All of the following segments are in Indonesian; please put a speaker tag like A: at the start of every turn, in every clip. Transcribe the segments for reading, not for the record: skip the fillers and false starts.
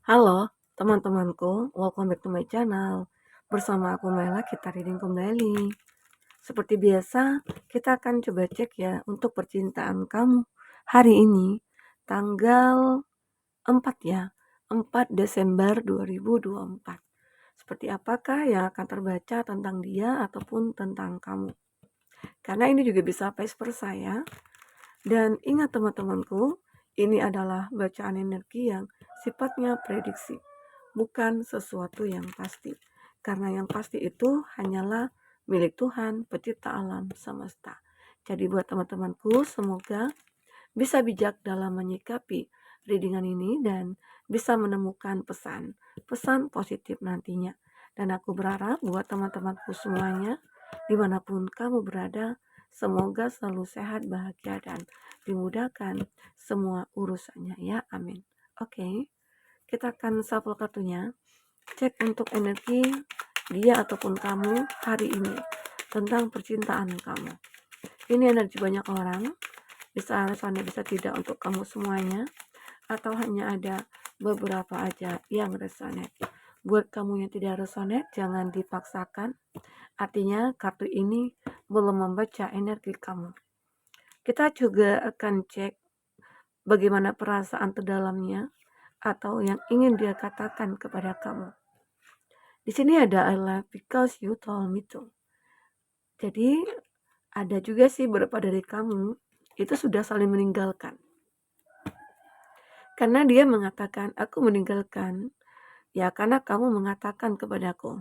A: Halo teman-temanku, welcome back to my channel. Bersama aku Mela, kita reading kembali. Seperti biasa, kita akan coba cek ya untuk percintaan kamu hari ini, tanggal 4 ya, 4 Desember 2024. Seperti apakah yang akan terbaca tentang dia ataupun tentang kamu. Karena ini juga bisa vice versa ya. Dan ingat teman-temanku, ini adalah bacaan energi yang sifatnya prediksi, bukan sesuatu yang pasti. Karena yang pasti itu hanyalah milik Tuhan, pencipta alam semesta. Jadi buat teman-temanku, semoga bisa bijak dalam menyikapi readingan ini dan bisa menemukan pesan positif nantinya. Dan aku berharap buat teman-temanku semuanya, dimanapun kamu berada, semoga selalu sehat, bahagia, dan dimudahkan semua urusannya ya, amin. Oke, kita akan shuffle kartunya, cek untuk energi dia ataupun kamu hari ini tentang percintaan kamu. Ini energi banyak orang, bisa resonate bisa tidak untuk kamu semuanya, atau hanya ada beberapa aja yang resonate. Buat kamu yang tidak resonate, jangan dipaksakan. Artinya kartu ini belum membaca energi kamu. Kita juga akan cek bagaimana perasaan terdalamnya atau yang ingin dia katakan kepada kamu. Di sini ada I love because you told me to. Jadi ada juga sih beberapa dari kamu itu sudah saling meninggalkan. Karena dia mengatakan, aku meninggalkan, ya karena kamu mengatakan kepadaku.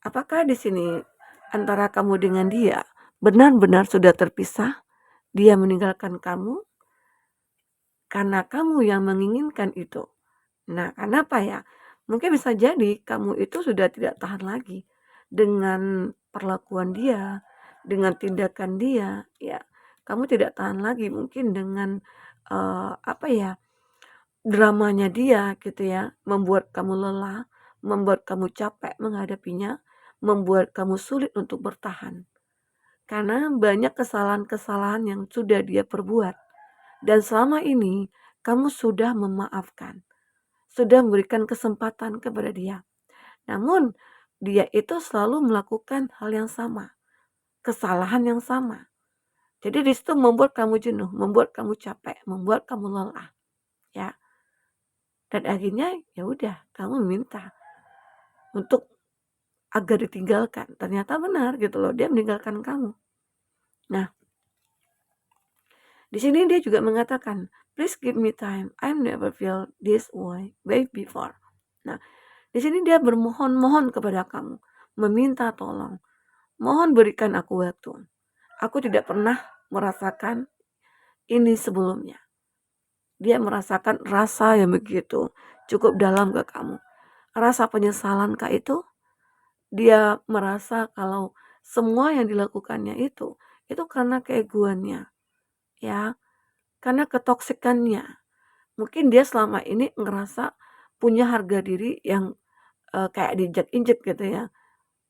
A: Apakah di sini antara kamu dengan dia benar-benar sudah terpisah? Dia meninggalkan kamu karena kamu yang menginginkan itu. Nah, kenapa ya? Mungkin bisa jadi kamu itu sudah tidak tahan lagi dengan perlakuan dia, dengan tindakan dia, ya. Kamu tidak tahan lagi mungkin dengan apa ya? Dramanya dia gitu ya, membuat kamu lelah, membuat kamu capek menghadapinya, membuat kamu sulit untuk bertahan. Karena banyak kesalahan-kesalahan yang sudah dia perbuat. Dan selama ini kamu sudah memaafkan, sudah memberikan kesempatan kepada dia. Namun dia itu selalu melakukan hal yang sama, kesalahan yang sama. Jadi di situ membuat kamu jenuh, membuat kamu capek, membuat kamu lelah, ya. Dan akhirnya ya udah kamu minta untuk agar ditinggalkan. Ternyata benar gitu loh, dia meninggalkan kamu. Nah, di sini dia juga mengatakan, please give me time. I never feel this way before. Nah, di sini dia bermohon-mohon kepada kamu, meminta tolong. Mohon berikan aku waktu. Aku tidak pernah merasakan ini sebelumnya. Dia merasakan rasa yang begitu cukup dalam ke kamu. Rasa penyesalan kah itu? Dia merasa kalau semua yang dilakukannya itu karena keegoannya, ya, karena ketoksikannya. Mungkin dia selama ini ngerasa punya harga diri yang kayak diinjek-injek gitu ya.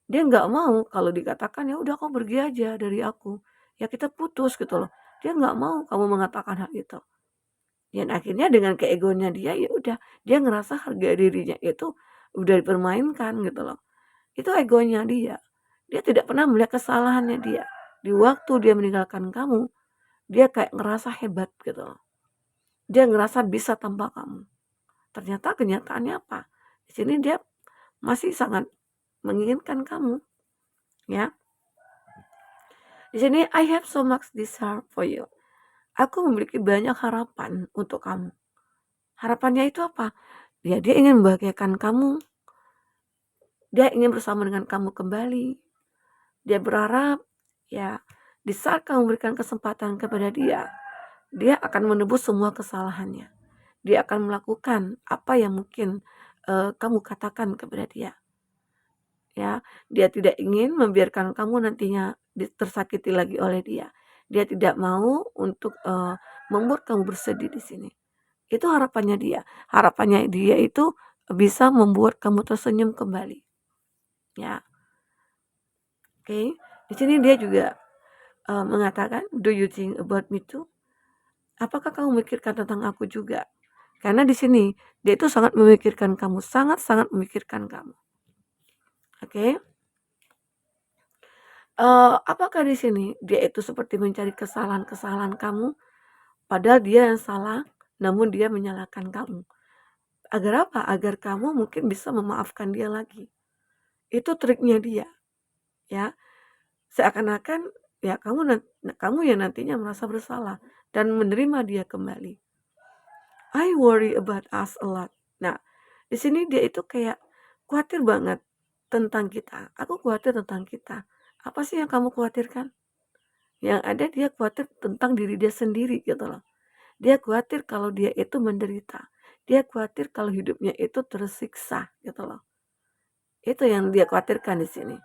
A: Dia nggak mau kalau dikatakan, "Ya udah kamu pergi aja dari aku, ya kita putus," gitu loh. Dia nggak mau kamu mengatakan hal itu. Dan akhirnya dengan keegonya dia, ya udah, dia ngerasa harga dirinya itu udah dipermainkan gitu loh. Itu egonya dia. Dia tidak pernah melihat kesalahannya dia. Di waktu dia meninggalkan kamu, dia kayak ngerasa hebat gitu loh. Dia ngerasa bisa tanpa kamu. Ternyata kenyataannya apa? Di sini dia masih sangat menginginkan kamu, ya. Di sini I have so much desire for you. Aku memiliki banyak harapan untuk kamu. Harapannya itu apa? Ya, dia ingin membahagiakan kamu. Dia ingin bersama dengan kamu kembali. Dia berharap ya di saat kamu memberikan kesempatan kepada dia, dia akan menebus semua kesalahannya. Dia akan melakukan apa yang mungkin kamu katakan kepada dia. Ya, dia tidak ingin membiarkan kamu nantinya tersakiti lagi oleh dia. Dia tidak mau untuk membuat kamu bersedih di sini. Itu harapannya dia. Harapannya dia itu bisa membuat kamu tersenyum kembali. Ya, oke. Di sini dia juga mengatakan, do you think about me too? Apakah kamu memikirkan tentang aku juga? Karena di sini dia itu sangat memikirkan kamu, sangat-sangat memikirkan kamu. Oke? Apakah di sini dia itu seperti mencari kesalahan-kesalahan kamu, padahal dia yang salah, namun dia menyalahkan kamu. Agar apa? Agar kamu mungkin bisa memaafkan dia lagi. Itu triknya dia, ya. Seakan-akan ya kamu yang nantinya merasa bersalah dan menerima dia kembali. I worry about us a lot. Nah, di sini dia itu kayak khawatir banget tentang kita. Aku khawatir tentang kita. Apa sih yang kamu khawatirkan? Yang ada dia khawatir tentang diri dia sendiri gitu loh. Dia khawatir kalau dia itu menderita. Dia khawatir kalau hidupnya itu tersiksa gitu loh. Itu yang dia khawatirkan di sini.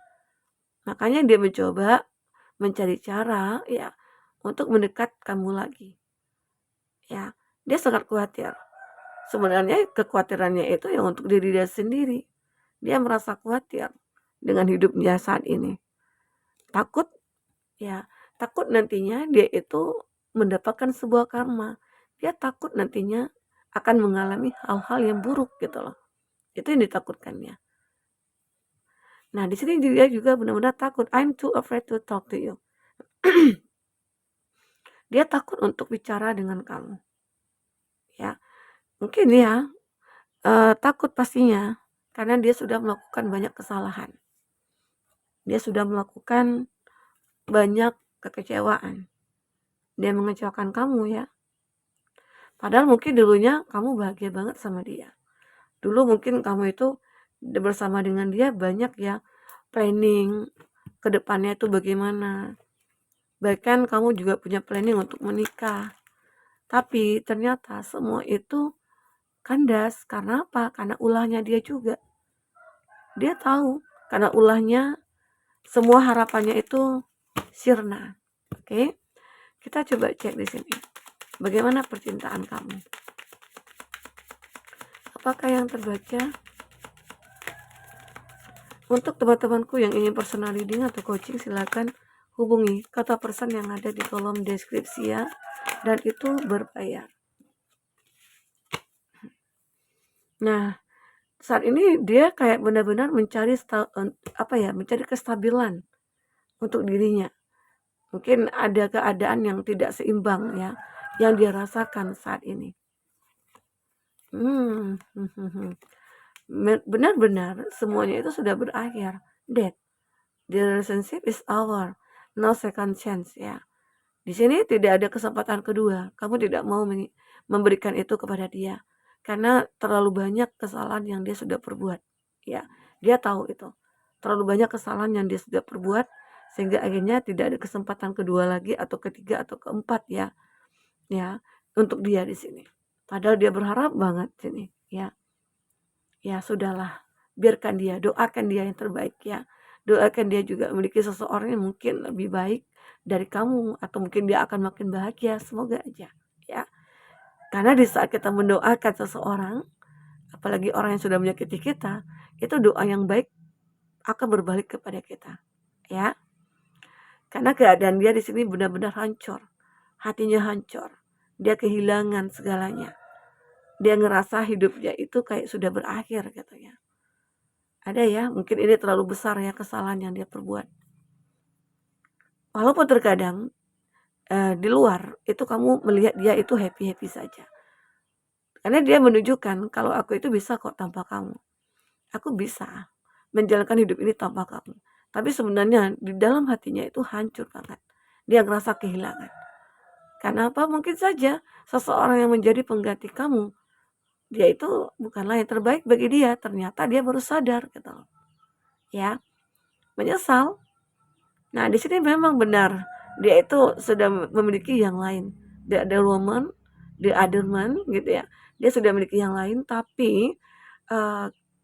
A: Makanya dia mencoba mencari cara ya untuk mendekat kamu lagi. Ya, dia sangat khawatir. Sebenarnya kekhawatirannya itu ya untuk diri dia sendiri. Dia merasa khawatir dengan hidupnya saat ini. Takut ya, takut nantinya dia itu mendapatkan sebuah karma. Dia takut nantinya akan mengalami hal-hal yang buruk gitu loh. Itu yang ditakutkannya. Nah, di sini dia juga benar-benar takut. I'm too afraid to talk to you. Dia takut untuk bicara dengan kamu. Ya, mungkin ya takut pastinya karena dia sudah melakukan banyak kesalahan. Dia sudah melakukan banyak kekecewaan. Dia mengecewakan kamu ya. Padahal mungkin dulunya kamu bahagia banget sama dia. Dulu mungkin kamu itu bersama dengan dia banyak ya planning ke depannya itu bagaimana. Bahkan kamu juga punya planning untuk menikah. Tapi ternyata semua itu kandas. Karena apa? Karena ulahnya dia juga. Dia tahu karena ulahnya semua harapannya itu sirna. Oke? Kita coba cek di sini. Bagaimana percintaan kamu? Apakah yang terbaca? Untuk teman-temanku yang ingin personal reading atau coaching, silakan hubungi kata person yang ada di kolom deskripsi ya. Dan itu berbayar. Nah, saat ini dia kayak benar-benar mencari mencari kestabilan untuk dirinya. Mungkin ada keadaan yang tidak seimbang ya, yang dia rasakan saat ini. Benar-benar semuanya itu sudah berakhir. Dead. The relationship is over. No second chance ya. Di sini tidak ada kesempatan kedua. Kamu tidak mau memberikan itu kepada dia. Karena terlalu banyak kesalahan yang dia sudah perbuat. Ya, dia tahu itu. Terlalu banyak kesalahan yang dia sudah perbuat sehingga akhirnya tidak ada kesempatan kedua lagi atau ketiga atau keempat ya. Ya, untuk dia di sini. Padahal dia berharap banget sini, ya. Ya sudahlah, biarkan dia, doakan dia yang terbaik ya. Doakan dia juga memiliki seseorang yang mungkin lebih baik dari kamu atau mungkin dia akan makin bahagia, semoga aja ya. Karena di saat kita mendoakan seseorang, apalagi orang yang sudah menyakiti kita, itu doa yang baik akan berbalik kepada kita ya. Karena keadaan dia di sini benar-benar hancur. Hatinya hancur. Dia kehilangan segalanya. Dia ngerasa hidupnya itu kayak sudah berakhir gitu ya. Ada ya, mungkin ini terlalu besar ya kesalahan yang dia perbuat. Walaupun terkadang di luar itu kamu melihat dia itu happy-happy saja. Karena dia menunjukkan kalau aku itu bisa kok tanpa kamu. Aku bisa menjalankan hidup ini tanpa kamu. Tapi sebenarnya di dalam hatinya itu hancur banget. Dia ngerasa kehilangan. Karena apa? Mungkin saja seseorang yang menjadi pengganti kamu, dia itu bukanlah yang terbaik bagi dia. Ternyata dia baru sadar gitu loh. Ya, menyesal. Nah, di sini memang benar dia itu sudah memiliki yang lain. The other woman, the other man gitu ya. Dia sudah memiliki yang lain tapi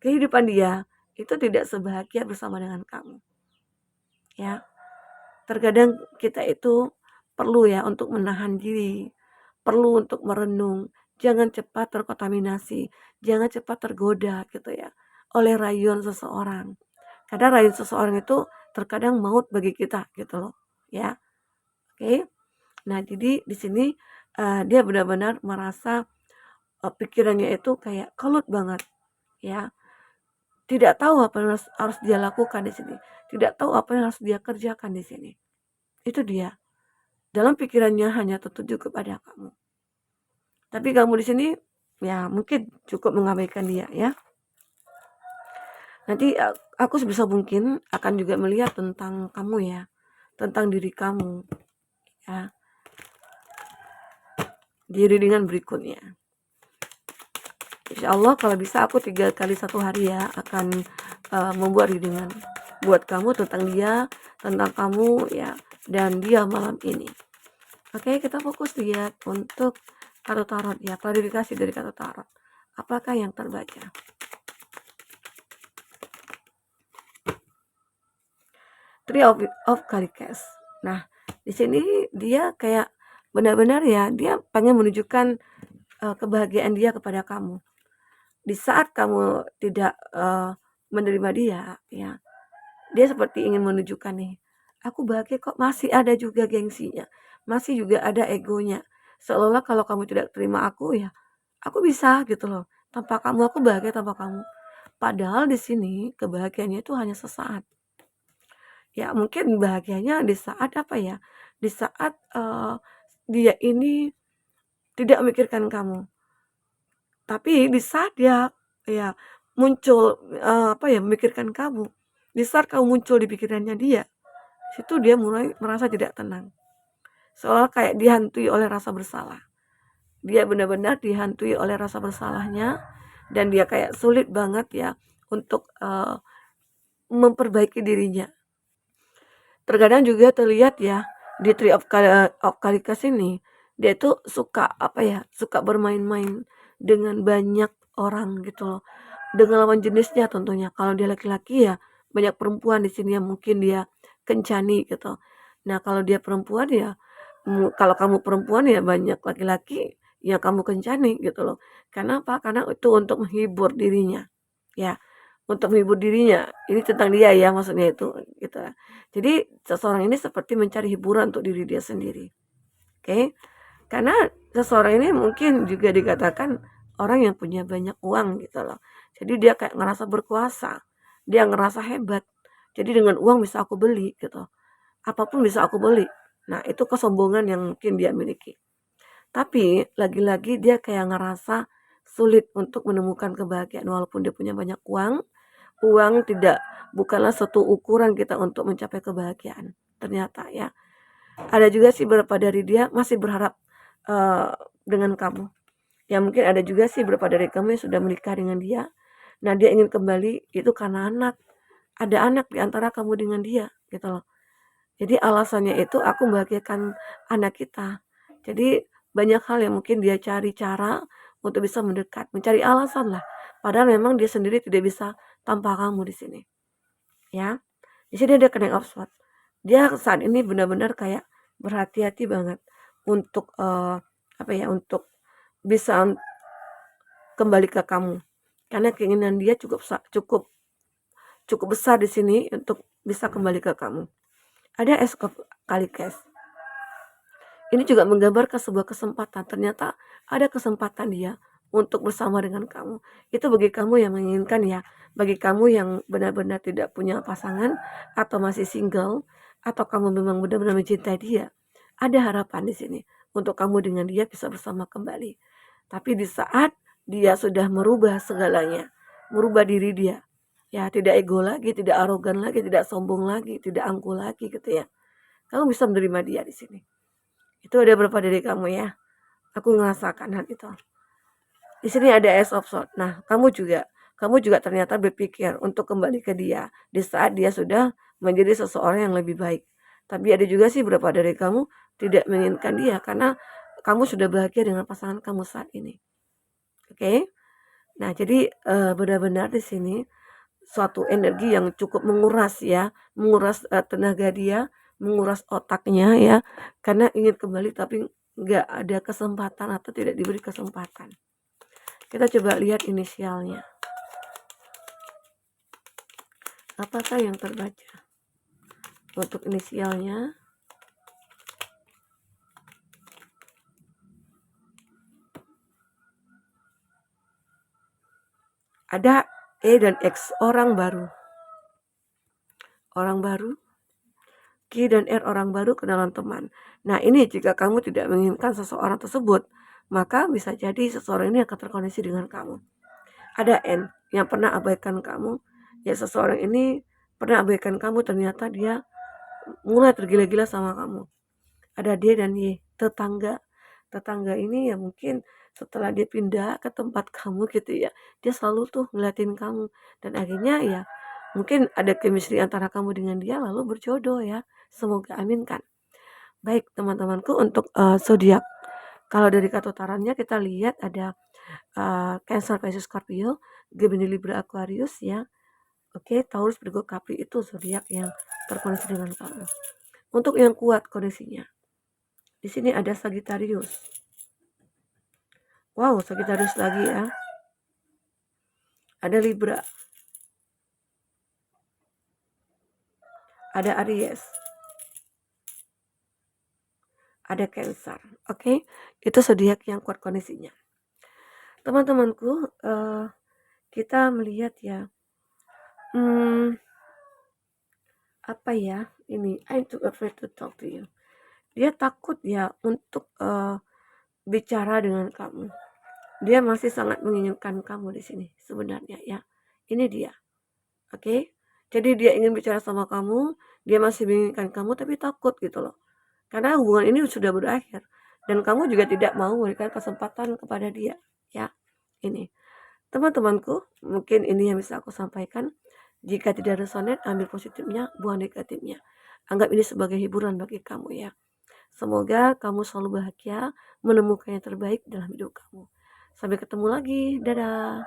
A: kehidupan dia itu tidak sebahagia bersama dengan kamu. Ya. Terkadang kita itu perlu ya untuk menahan diri, perlu untuk merenung, jangan cepat terkontaminasi, jangan cepat tergoda gitu ya oleh rayuan seseorang. Kadang rayuan seseorang itu terkadang maut bagi kita gitu loh, ya. Oke. Nah, jadi di sini dia benar-benar merasa pikirannya itu kayak kalut banget, ya. Tidak tahu apa yang harus dia lakukan di sini, tidak tahu apa yang harus dia kerjakan di sini. Itu dia. Dalam pikirannya hanya tertuju kepada kamu. Tapi kamu di sini ya mungkin cukup mengabaikan dia, ya. Nanti aku sebisa mungkin akan juga melihat tentang kamu, ya, tentang diri kamu, ya, di readingan berikutnya. Insya Allah kalau bisa aku 3 kali 1 hari, ya, akan membuat readingan buat kamu tentang dia, tentang kamu, ya, dan dia malam ini. Oke, kita fokus lihat untuk kartu tarot, ya, klarifikasi dari kartu tarot. Apakah yang terbaca? Three of Cups. Nah, di sini dia kayak benar-benar, ya, dia pengen menunjukkan kebahagiaan dia kepada kamu. Di saat kamu tidak menerima dia, ya, dia seperti ingin menunjukkan nih, aku bahagia kok, masih ada juga gengsinya, masih juga ada egonya. Seolah-olah kalau kamu tidak terima aku, ya, aku bisa gitu loh. Tanpa kamu aku bahagia tanpa kamu. Padahal di sini kebahagiaannya itu hanya sesaat. Ya mungkin bahagianya di saat apa ya, di saat dia ini tidak memikirkan kamu. Tapi di saat dia ya muncul apa ya, memikirkan kamu, di saat kamu muncul di pikirannya dia, situ dia mulai merasa tidak tenang. Seolah kayak dihantui oleh rasa bersalah. Dia benar-benar dihantui oleh rasa bersalahnya dan dia kayak sulit banget ya untuk memperbaiki dirinya. Terkadang juga terlihat ya di Tree of Calikas ini, dia itu suka apa ya, suka bermain-main dengan banyak orang gitu loh. Dengan lawan jenisnya tentunya. Kalau dia laki-laki ya banyak perempuan di sini yang mungkin dia kencani gitu. Nah, kalau dia perempuan ya kalau kamu perempuan ya banyak laki-laki yang kamu kencani gitu loh. Karena apa? Karena itu untuk menghibur dirinya. Ya, untuk menghibur dirinya. Ini tentang dia ya maksudnya itu gitu. Jadi seseorang ini seperti mencari hiburan untuk diri dia sendiri. Oke? Karena seseorang ini mungkin juga dikatakan orang yang punya banyak uang gitu loh. Jadi dia kayak ngerasa berkuasa. Dia ngerasa hebat. Jadi dengan uang bisa aku beli gitu. Apapun bisa aku beli. Nah, itu kesombongan yang mungkin dia miliki. Tapi lagi-lagi dia kayak ngerasa sulit untuk menemukan kebahagiaan walaupun dia punya banyak uang. Uang bukanlah suatu ukuran kita untuk mencapai kebahagiaan. Ternyata ya. Ada juga sih beberapa dari dia masih berharap dengan kamu. Ya mungkin ada juga sih beberapa dari kamu yang sudah menikah dengan dia. Nah, dia ingin kembali itu karena anak. Ada anak di antara kamu dengan dia gitu loh. Jadi alasannya itu aku membahagiakan anak kita. Jadi banyak hal yang mungkin dia cari cara untuk bisa mendekat, mencari alasan lah. Padahal memang dia sendiri tidak bisa tanpa kamu di sini. Ya. Di sini ada King of Swords. Dia saat ini benar-benar kayak berhati-hati banget untuk apa ya, untuk bisa kembali ke kamu. Karena keinginan dia cukup besar di sini untuk bisa kembali ke kamu. Ada Ace of Cups. Ini juga menggambarkan sebuah kesempatan. Ternyata ada kesempatan dia untuk bersama dengan kamu. Itu bagi kamu yang menginginkan ya. Bagi kamu yang benar-benar tidak punya pasangan atau masih single atau kamu memang benar-benar mencintai dia. Ada harapan di sini untuk kamu dengan dia bisa bersama kembali. Tapi di saat dia sudah merubah segalanya, merubah diri dia. Ya, tidak ego lagi, tidak arogan lagi, tidak sombong lagi, tidak angkuh lagi gitu ya. Kamu bisa menerima dia di sini. Itu ada berapa dari kamu ya? Aku ngerasakan hal itu. Di sini ada Ace of Swords. Nah, kamu juga ternyata berpikir untuk kembali ke dia di saat dia sudah menjadi seseorang yang lebih baik. Tapi ada juga sih berapa dari kamu tidak menginginkan dia karena kamu sudah bahagia dengan pasangan kamu saat ini. Oke? Nah, jadi benar-benar di sini suatu energi yang cukup menguras ya, menguras tenaga dia, menguras otaknya ya, karena ingin kembali tapi nggak ada kesempatan atau tidak diberi kesempatan. Kita coba lihat inisialnya. Apakah yang terbaca? Untuk inisialnya, Ada E dan X, orang baru. Orang baru, Q dan R, orang baru, kenalan teman. Nah, ini jika kamu tidak menginginkan seseorang tersebut, maka bisa jadi seseorang ini akan terkoneksi dengan kamu. Ada N, yang pernah abaikan kamu. Ya, seseorang ini pernah abaikan kamu, ternyata dia mulai tergila-gila sama kamu. Ada D dan Y, tetangga. Tetangga ini ya mungkin setelah dia pindah ke tempat kamu gitu ya, dia selalu tuh ngeliatin kamu. Dan akhirnya ya mungkin ada chemistry antara kamu dengan dia lalu berjodoh ya. Semoga amin kan. Baik teman-temanku, untuk zodiak. Kalau dari kata utarannya kita lihat ada Cancer, Pisces, Scorpio, Gemini, Libra, Aquarius ya. Oke, Taurus, Virgo, Capri itu zodiak yang terkoneksi dengan kamu. Untuk yang kuat kondisinya, di sini ada Sagittarius. Wow, Sagittarius lagi ya. Ada Libra. Ada Aries. Ada Cancer. Oke, itu zodiak yang kuat kondisinya. Teman-temanku, kita melihat ya, apa ya, ini I'm too afraid to talk to you. Dia takut ya untuk bicara dengan kamu. Dia masih sangat menginginkan kamu di sini sebenarnya ya. Ini dia. Oke. Jadi dia ingin bicara sama kamu, dia masih menginginkan kamu tapi takut gitu loh. Karena hubungan ini sudah berakhir dan kamu juga tidak mau memberikan kesempatan kepada dia ya. Ini. Teman-temanku, mungkin ini yang bisa aku sampaikan. Jika tidak resonate, ambil positifnya, buang negatifnya. Anggap ini sebagai hiburan bagi kamu ya. Semoga kamu selalu bahagia, menemukan yang terbaik dalam hidup kamu. Sampai ketemu lagi. Dadah.